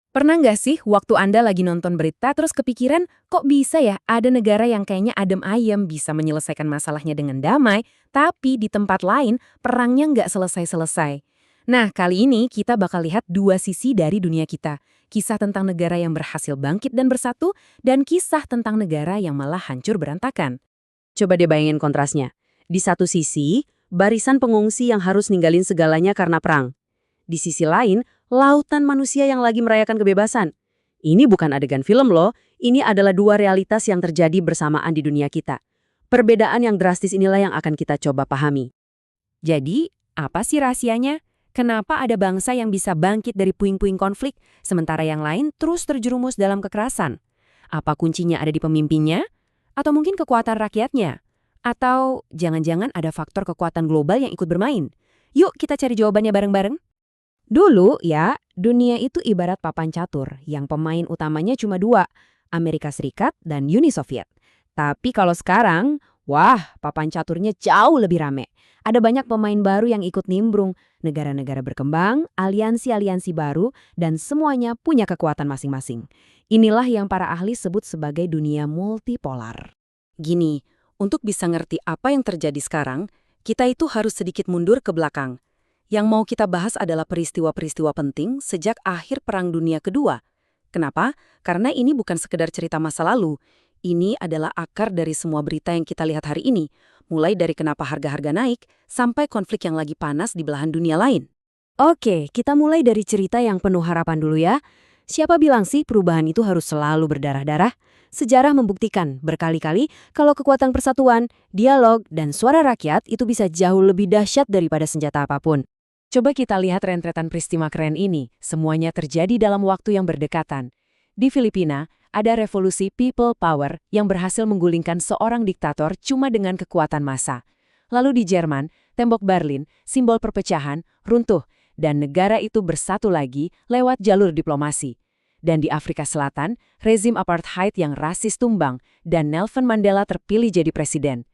Pernah nggak sih waktu Anda lagi nonton berita terus kepikiran, kok bisa ya ada negara yang kayaknya adem ayem bisa menyelesaikan masalahnya dengan damai, tapi di tempat lain perangnya nggak selesai-selesai. Nah, kali ini kita bakal lihat dua sisi dari dunia kita. Kisah tentang negara yang berhasil bangkit dan bersatu, dan kisah tentang negara yang malah hancur berantakan. Coba deh bayangin kontrasnya. Di satu sisi, barisan pengungsi yang harus ninggalin segalanya karena perang. Di sisi lain, lautan manusia yang lagi merayakan kebebasan. Ini bukan adegan film loh, ini adalah dua realitas yang terjadi bersamaan di dunia kita. Perbedaan yang drastis inilah yang akan kita coba pahami. Jadi, apa sih rahasianya? Kenapa ada bangsa yang bisa bangkit dari puing-puing konflik, sementara yang lain terus terjerumus dalam kekerasan? Apa kuncinya ada di pemimpinnya? Atau mungkin kekuatan rakyatnya? Atau jangan-jangan ada faktor kekuatan global yang ikut bermain? Yuk kita cari jawabannya bareng-bareng. Dulu ya, dunia itu ibarat papan catur yang pemain utamanya cuma dua, Amerika Serikat dan Uni Soviet. Tapi kalau sekarang, wah, papan caturnya jauh lebih rame. Ada banyak pemain baru yang ikut nimbrung, negara-negara berkembang, aliansi-aliansi baru, dan semuanya punya kekuatan masing-masing. Inilah yang para ahli sebut sebagai dunia multipolar. Gini, untuk bisa ngerti apa yang terjadi sekarang, kita itu harus sedikit mundur ke belakang. Yang mau kita bahas adalah peristiwa-peristiwa penting sejak akhir Perang Dunia Kedua. Kenapa? Karena ini bukan sekedar cerita masa lalu. Ini adalah akar dari semua berita yang kita lihat hari ini, mulai dari kenapa harga-harga naik sampai konflik yang lagi panas di belahan dunia lain. Oke, kita mulai dari cerita yang penuh harapan dulu ya. Siapa bilang sih perubahan itu harus selalu berdarah-darah? Sejarah membuktikan berkali-kali kalau kekuatan persatuan, dialog, dan suara rakyat itu bisa jauh lebih dahsyat daripada senjata apapun. Coba kita lihat rentetan peristiwa keren ini. Semuanya terjadi dalam waktu yang berdekatan. Di Filipina, ada revolusi people power yang berhasil menggulingkan seorang diktator cuma dengan kekuatan massa. Lalu di Jerman, tembok Berlin, simbol perpecahan, runtuh, dan negara itu bersatu lagi lewat jalur diplomasi. Dan di Afrika Selatan, rezim apartheid yang rasis tumbang, dan Nelson Mandela terpilih jadi presiden.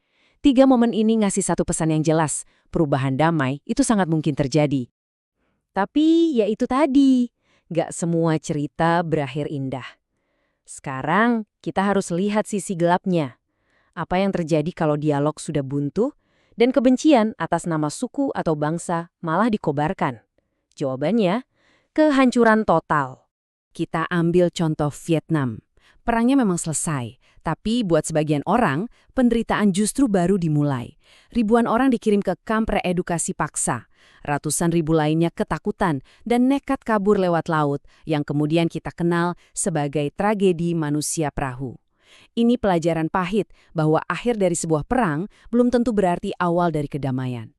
Tiga momen ini ngasih satu pesan yang jelas, perubahan damai itu sangat mungkin terjadi. Tapi ya itu tadi, nggak semua cerita berakhir indah. Sekarang kita harus lihat sisi gelapnya. Apa yang terjadi kalau dialog sudah buntu dan kebencian atas nama suku atau bangsa malah dikobarkan? Jawabannya, kehancuran total. Kita ambil contoh Vietnam. Perangnya memang selesai, tapi buat sebagian orang, penderitaan justru baru dimulai. Ribuan orang dikirim ke kamp reedukasi paksa. Ratusan ribu lainnya ketakutan dan nekat kabur lewat laut, yang kemudian kita kenal sebagai tragedi manusia perahu. Ini pelajaran pahit bahwa akhir dari sebuah perang belum tentu berarti awal dari kedamaian.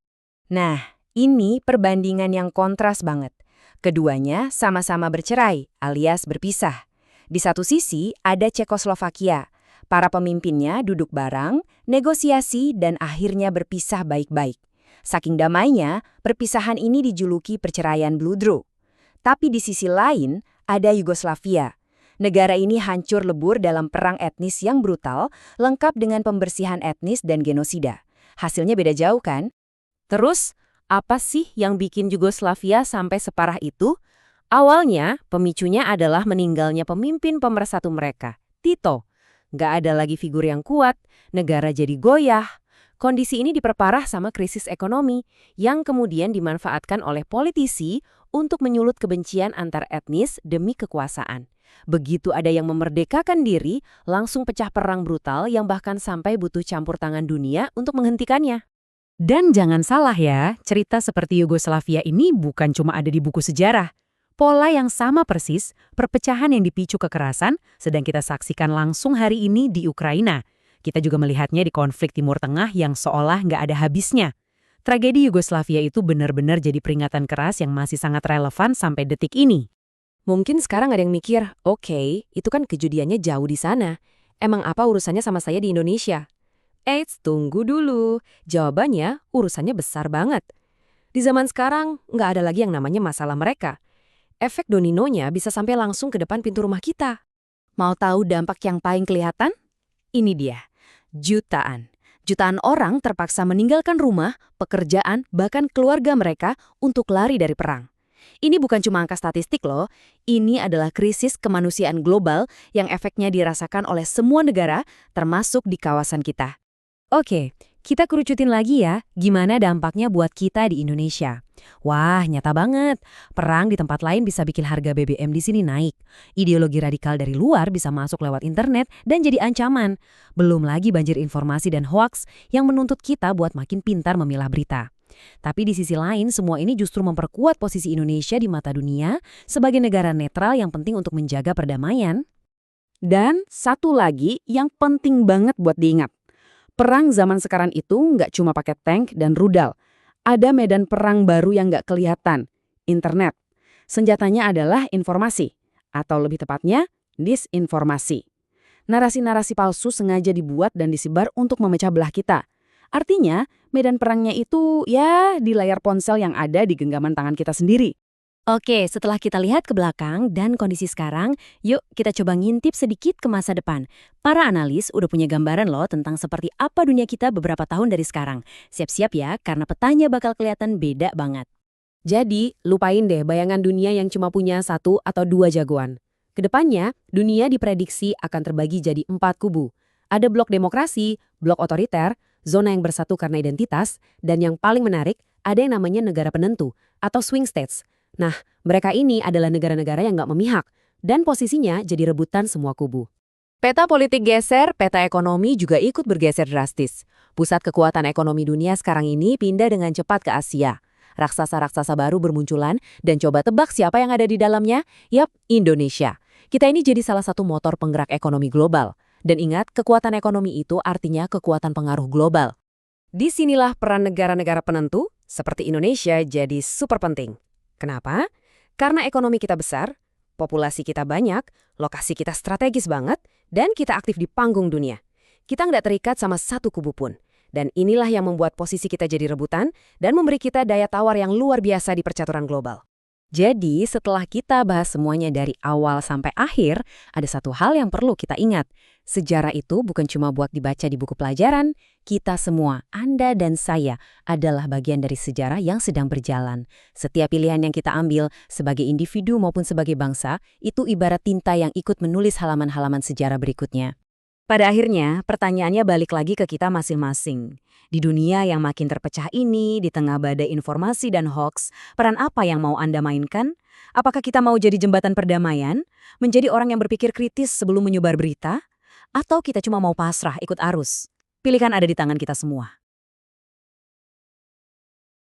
Nah, ini perbandingan yang kontras banget. Keduanya sama-sama bercerai, alias berpisah. Di satu sisi ada Cekoslovakia. Para pemimpinnya duduk bareng, negosiasi, dan akhirnya berpisah baik-baik. Saking damainya, perpisahan ini dijuluki perceraian bludru. Tapi di sisi lain ada Yugoslavia. Negara ini hancur lebur dalam perang etnis yang brutal, lengkap dengan pembersihan etnis dan genosida. Hasilnya beda jauh kan? Terus, apa sih yang bikin Yugoslavia sampai separah itu? Awalnya, pemicunya adalah meninggalnya pemimpin pemersatu mereka, Tito. Nggak ada lagi figur yang kuat, negara jadi goyah. Kondisi ini diperparah sama krisis ekonomi, yang kemudian dimanfaatkan oleh politisi untuk menyulut kebencian antar etnis demi kekuasaan. Begitu ada yang memerdekakan diri, langsung pecah perang brutal yang bahkan sampai butuh campur tangan dunia untuk menghentikannya. Dan jangan salah ya, cerita seperti Yugoslavia ini bukan cuma ada di buku sejarah. Pola yang sama persis, perpecahan yang dipicu kekerasan, sedang kita saksikan langsung hari ini di Ukraina. Kita juga melihatnya di konflik Timur Tengah yang seolah nggak ada habisnya. Tragedi Yugoslavia itu benar-benar jadi peringatan keras yang masih sangat relevan sampai detik ini. Mungkin sekarang ada yang mikir, oke, itu kan kejadiannya jauh di sana. Emang apa urusannya sama saya di Indonesia? Eits, tunggu dulu. Jawabannya, urusannya besar banget. Di zaman sekarang, nggak ada lagi yang namanya masalah mereka. Efek dominonya bisa sampai langsung ke depan pintu rumah kita. Mau tahu dampak yang paling kelihatan? Ini dia, jutaan. Jutaan orang terpaksa meninggalkan rumah, pekerjaan, bahkan keluarga mereka untuk lari dari perang. Ini bukan cuma angka statistik loh, ini adalah krisis kemanusiaan global yang efeknya dirasakan oleh semua negara, termasuk di kawasan kita. Oke, kita kerucutin lagi ya, gimana dampaknya buat kita di Indonesia. Wah, nyata banget. Perang di tempat lain bisa bikin harga BBM di sini naik. Ideologi radikal dari luar bisa masuk lewat internet dan jadi ancaman. Belum lagi banjir informasi dan hoaks yang menuntut kita buat makin pintar memilah berita. Tapi di sisi lain, semua ini justru memperkuat posisi Indonesia di mata dunia sebagai negara netral yang penting untuk menjaga perdamaian. Dan satu lagi yang penting banget buat diingat. Perang zaman sekarang itu nggak cuma pakai tank dan rudal. Ada medan perang baru yang nggak kelihatan, internet. Senjatanya adalah informasi, atau lebih tepatnya, disinformasi. Narasi-narasi palsu sengaja dibuat dan disebar untuk memecah belah kita. Artinya, medan perangnya itu ya di layar ponsel yang ada di genggaman tangan kita sendiri. Oke, setelah kita lihat ke belakang dan kondisi sekarang, yuk kita coba ngintip sedikit ke masa depan. Para analis udah punya gambaran loh tentang seperti apa dunia kita beberapa tahun dari sekarang. Siap-siap ya, karena petanya bakal kelihatan beda banget. Jadi, lupain deh bayangan dunia yang cuma punya 1 atau 2 jagoan. Kedepannya, dunia diprediksi akan terbagi jadi 4 kubu. Ada blok demokrasi, blok otoriter, zona yang bersatu karena identitas, dan yang paling menarik, ada yang namanya negara penentu atau swing states. Nah, mereka ini adalah negara-negara yang nggak memihak, dan posisinya jadi rebutan semua kubu. Peta politik geser, peta ekonomi juga ikut bergeser drastis. Pusat kekuatan ekonomi dunia sekarang ini pindah dengan cepat ke Asia. Raksasa-raksasa baru bermunculan, dan coba tebak siapa yang ada di dalamnya? Yap, Indonesia. Kita ini jadi salah satu motor penggerak ekonomi global. Dan ingat, kekuatan ekonomi itu artinya kekuatan pengaruh global. Disinilah peran negara-negara penentu, seperti Indonesia, jadi super penting. Kenapa? Karena ekonomi kita besar, populasi kita banyak, lokasi kita strategis banget, dan kita aktif di panggung dunia. Kita nggak terikat sama satu kubu pun. Dan inilah yang membuat posisi kita jadi rebutan dan memberi kita daya tawar yang luar biasa di percaturan global. Jadi, setelah kita bahas semuanya dari awal sampai akhir, ada satu hal yang perlu kita ingat. Sejarah itu bukan cuma buat dibaca di buku pelajaran, kita semua, Anda dan saya, adalah bagian dari sejarah yang sedang berjalan. Setiap pilihan yang kita ambil, sebagai individu maupun sebagai bangsa, itu ibarat tinta yang ikut menulis halaman-halaman sejarah berikutnya. Pada akhirnya, pertanyaannya balik lagi ke kita masing-masing. Di dunia yang makin terpecah ini, di tengah badai informasi dan hoaks, peran apa yang mau Anda mainkan? Apakah kita mau jadi jembatan perdamaian? Menjadi orang yang berpikir kritis sebelum menyebar berita? Atau kita cuma mau pasrah ikut arus? Pilihan ada di tangan kita semua.